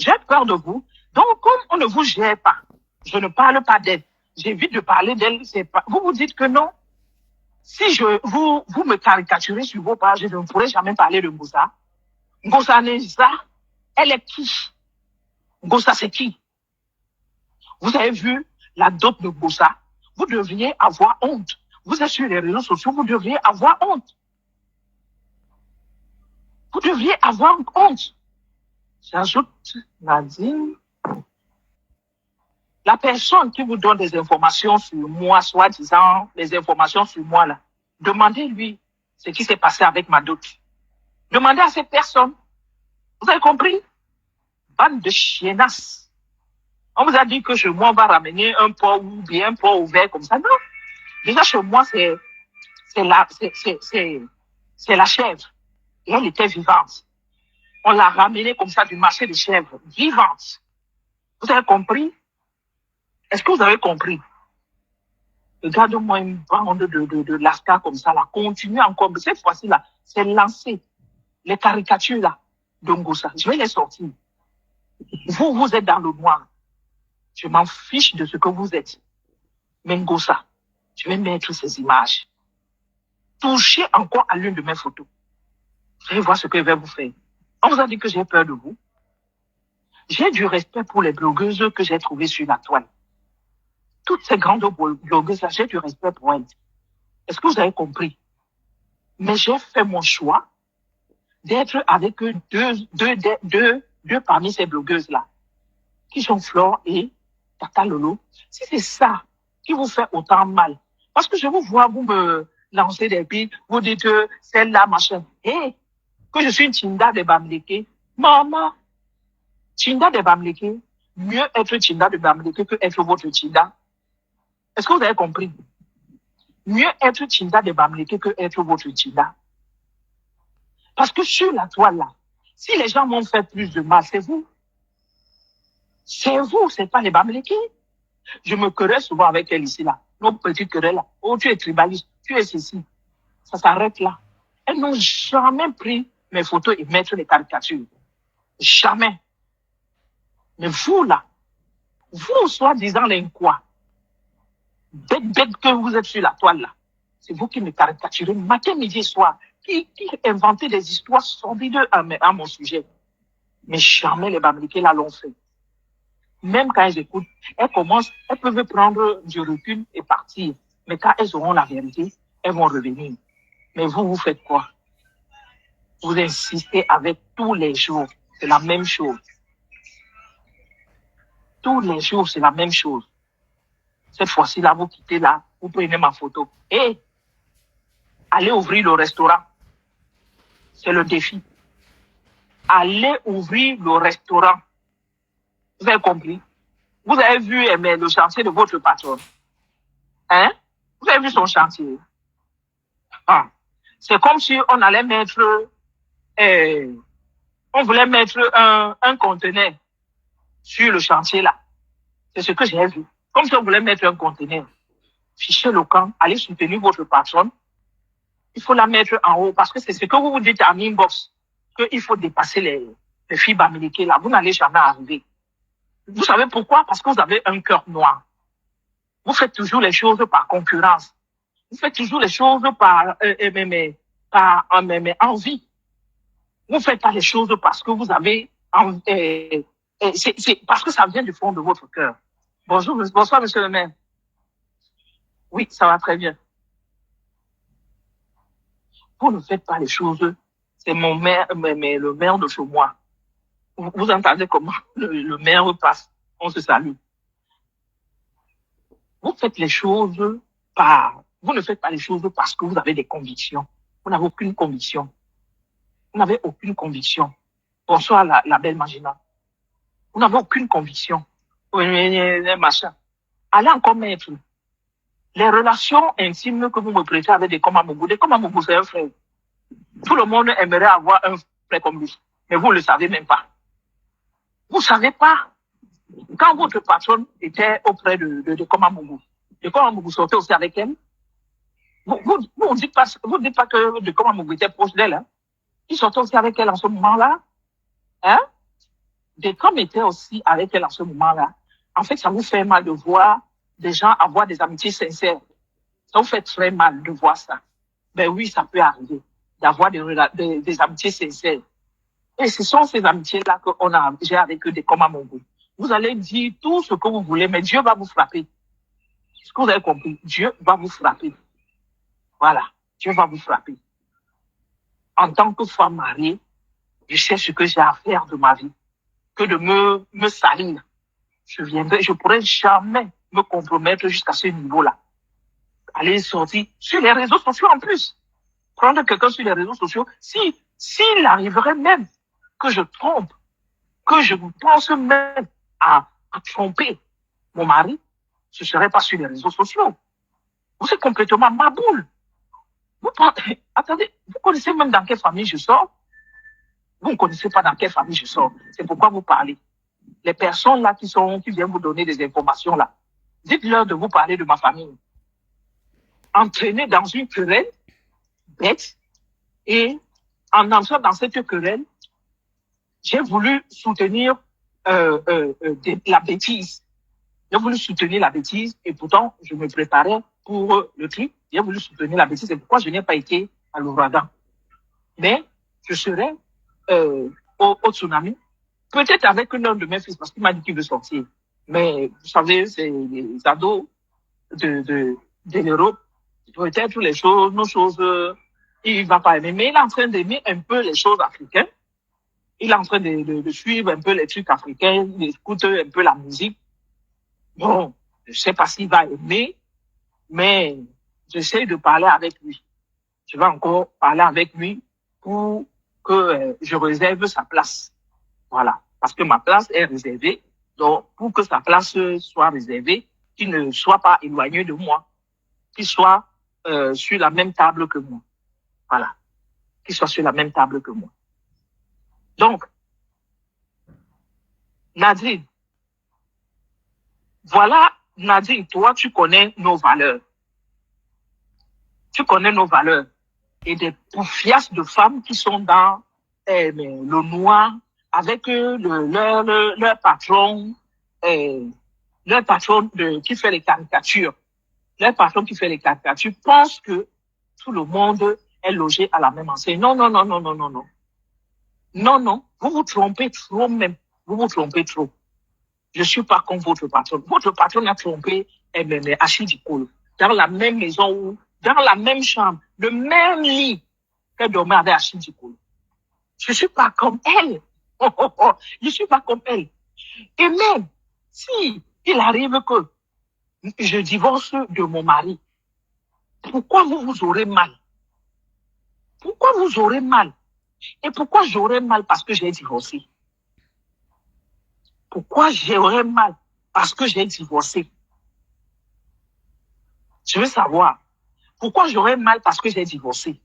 J'ai peur de vous. Donc, comme on ne vous gère pas, je ne parle pas d'elle. J'évite de parler d'elle. Vous vous dites que non. Si vous me caricaturez sur vos pages, je ne pourrai jamais parler de Ngosa. Ngosa Neza, elle est qui? Ngosa, c'est qui? Vous avez vu la dot de Ngosa? Vous devriez avoir honte. Vous êtes sur les réseaux sociaux, vous devriez avoir honte. Vous devriez avoir honte. J'ajoute, Nadine, la personne qui vous donne des informations sur moi, soi-disant, les informations sur moi, là, demandez-lui ce qui s'est passé avec ma dot. Demandez à cette personne. Vous avez compris? Bande de chienasses. On vous a dit que chez moi, on va ramener un pot ou bien un pot ouvert comme ça. Non. Déjà, chez moi, c'est la chèvre. Et elle était vivante. On l'a ramenée comme ça du marché des chèvres, vivante. Vous avez compris? Est-ce que vous avez compris? Regarde-moi une bande de lascar comme ça, là. Continuez encore. Mais cette fois-ci, là, c'est lancé. Les caricatures, là, de Ngosa. Je vais les sortir. Vous êtes dans le noir. Je m'en fiche de ce que vous êtes. Mais Ngosa, je vais mettre ces images. Touchez encore à l'une de mes photos. Vous allez voir ce que je vais vous faire. On vous a dit que j'ai peur de vous. J'ai du respect pour les blogueuses que j'ai trouvées sur la toile. Toutes ces grandes blogueuses-là, j'ai du respect pour elles. Est-ce que vous avez compris? Mais j'ai fait mon choix d'être avec deux parmi ces blogueuses-là, qui sont Flore et Tata Lolo. Si c'est ça qui vous fait autant mal, parce que je vous vois, vous me lancer des billes, vous dites celle-là, machin. Hé, que je suis une Tinda de Bamleke. Maman, Tinda de Bamleke, mieux être Tinda de Bamleke que être votre Tinda. Est-ce que vous avez compris? Mieux être Tinda de Bamleke que être votre Tinda. Parce que sur la toile là, si les gens m'ont fait plus de mal, c'est vous. C'est vous, c'est pas les Bamleke. Je me querelle souvent avec elle ici là. Nos petites querelles là. Oh, tu es tribaliste, tu es ceci. Ça s'arrête là. Elles n'ont jamais pris mes photos et mettre les caricatures. Jamais. Mais vous là, vous soi-disant les quoi? Bête que vous êtes sur la toile là. C'est vous qui me caricaturez matin, midi et soir. Qui inventez des histoires sordides à mon sujet. Mais jamais les Bamileke là l'ont fait. Même quand elles écoutent, elles peuvent prendre du recul et partir. Mais quand elles auront la vérité, elles vont revenir. Mais vous faites quoi? Vous insistez avec tous les jours. C'est la même chose. Tous les jours, c'est la même chose. Cette fois-ci, là, vous quittez là, vous prenez ma photo. Et allez ouvrir le restaurant. C'est le défi. Allez ouvrir le restaurant. Vous avez compris? Vous avez vu le chantier de votre patron. Hein? Vous avez vu son chantier? Ah. C'est comme si on allait mettre, on voulait mettre un conteneur sur le chantier là. C'est ce que j'ai vu. Comme si on voulait mettre un conteneur. Fichez le camp, allez soutenir votre patronne. Il faut la mettre en haut parce que c'est ce que vous vous dites en inbox, qu'il faut dépasser les filles Bamileke là. Vous n'allez jamais arriver. Vous savez pourquoi? Parce que vous avez un cœur noir. Vous faites toujours les choses par concurrence. Vous faites toujours les choses par envie. Vous faites pas les choses parce que vous avez c'est parce que ça vient du fond de votre cœur. Bonsoir, monsieur le maire. Oui, ça va très bien. Vous ne faites pas les choses. C'est mon maire, mais le maire de chez moi. Vous entendez comment le maire passe. On se salue. Vous faites les choses vous ne faites pas les choses parce que vous avez des convictions. Vous n'avez aucune conviction. Vous n'avez aucune conviction. Bonsoir, la belle Magina. Vous n'avez aucune conviction. Machin. Allez encore mettre les relations intimes que vous me prêtez avec des Komamougou. Des Komamougou, c'est un frère. Tout le monde aimerait avoir un frère comme lui. Mais vous ne le savez même pas. Vous ne savez pas. Quand votre patronne était auprès de Komamougou, de Komamougou sortait aussi avec elle. Vous dites pas que de Komamougou était proche d'elle. Hein? Il sortait aussi avec elle en ce moment-là. Hein? Des femmes étaient aussi avec elle en ce moment-là. En fait, ça vous fait mal de voir des gens avoir des amitiés sincères. Ça vous fait très mal de voir ça. Ben oui, ça peut arriver d'avoir des amitiés sincères. Et ce sont ces amitiés-là j'ai avec eux des comme à mon goût. Vous allez dire tout ce que vous voulez, mais Dieu va vous frapper. Est-ce que vous avez compris? Dieu va vous frapper. Voilà. Dieu va vous frapper. En tant que femme mariée, je sais ce que j'ai à faire de ma vie. Que de me salir. Je pourrais jamais me compromettre jusqu'à ce niveau-là. Aller sortir sur les réseaux sociaux en plus. Prendre quelqu'un sur les réseaux sociaux. S'il arriverait même que je trompe, que je pense même à tromper mon mari, ce serait pas sur les réseaux sociaux. Vous êtes complètement ma boule. Attendez, vous connaissez même dans quelle famille je sors? Vous ne connaissez pas dans quelle famille je sors. C'est pourquoi vous parlez. Les personnes là qui viennent vous donner des informations là, dites-leur de vous parler de ma famille. Entraîné dans une querelle bête, et en entrant dans cette querelle, j'ai voulu soutenir la bêtise. J'ai voulu soutenir la bêtise et pourtant, je me préparais pour le truc. J'ai voulu soutenir la bêtise. C'est pourquoi je n'ai pas été à l'ouragan. Mais je serai au tsunami. Peut-être avec l'un de mes fils, parce qu'il m'a dit qu'il veut sortir. Mais vous savez, c'est les ados de l'Europe. Peut-être les choses, nos choses, il va pas aimer. Mais il est en train d'aimer un peu les choses africaines. Il est en train de suivre un peu les trucs africains. Il écoute un peu la musique. Bon, je sais pas s'il va aimer, mais j'essaie de parler avec lui. Je vais encore parler avec lui pour que je réserve sa place. Voilà. Parce que ma place est réservée. Donc, pour que sa place soit réservée, qu'il ne soit pas éloigné de moi, qu'il soit sur la même table que moi. Voilà. Qu'il soit sur la même table que moi. Donc, Nadine, voilà, Nadine, toi, tu connais nos valeurs. Tu connais nos valeurs. Et des poufiasses de femmes qui sont dans le noir avec leur patron, qui fait les caricatures. Leur patron qui fait les caricatures pense que tout le monde est logé à la même enseigne. Non, non, non, non, non, non, non. Non, non, vous vous trompez trop même. Vous vous trompez trop. Je suis pas comme votre patron. Votre patron a trompé Achille Dikolo dans la même maison, dans la même chambre, le même lit qu'elle dormait avec Achille Dikolo. Je suis pas comme elle. Oh, oh, oh. Je suis pas comme elle. Et même si il arrive que je divorce de mon mari, pourquoi vous aurez mal? Pourquoi vous aurez mal? Et pourquoi j'aurais mal parce que j'ai divorcé? Pourquoi j'aurais mal parce que j'ai divorcé? Je veux savoir. Pourquoi j'aurais mal parce que j'ai divorcé?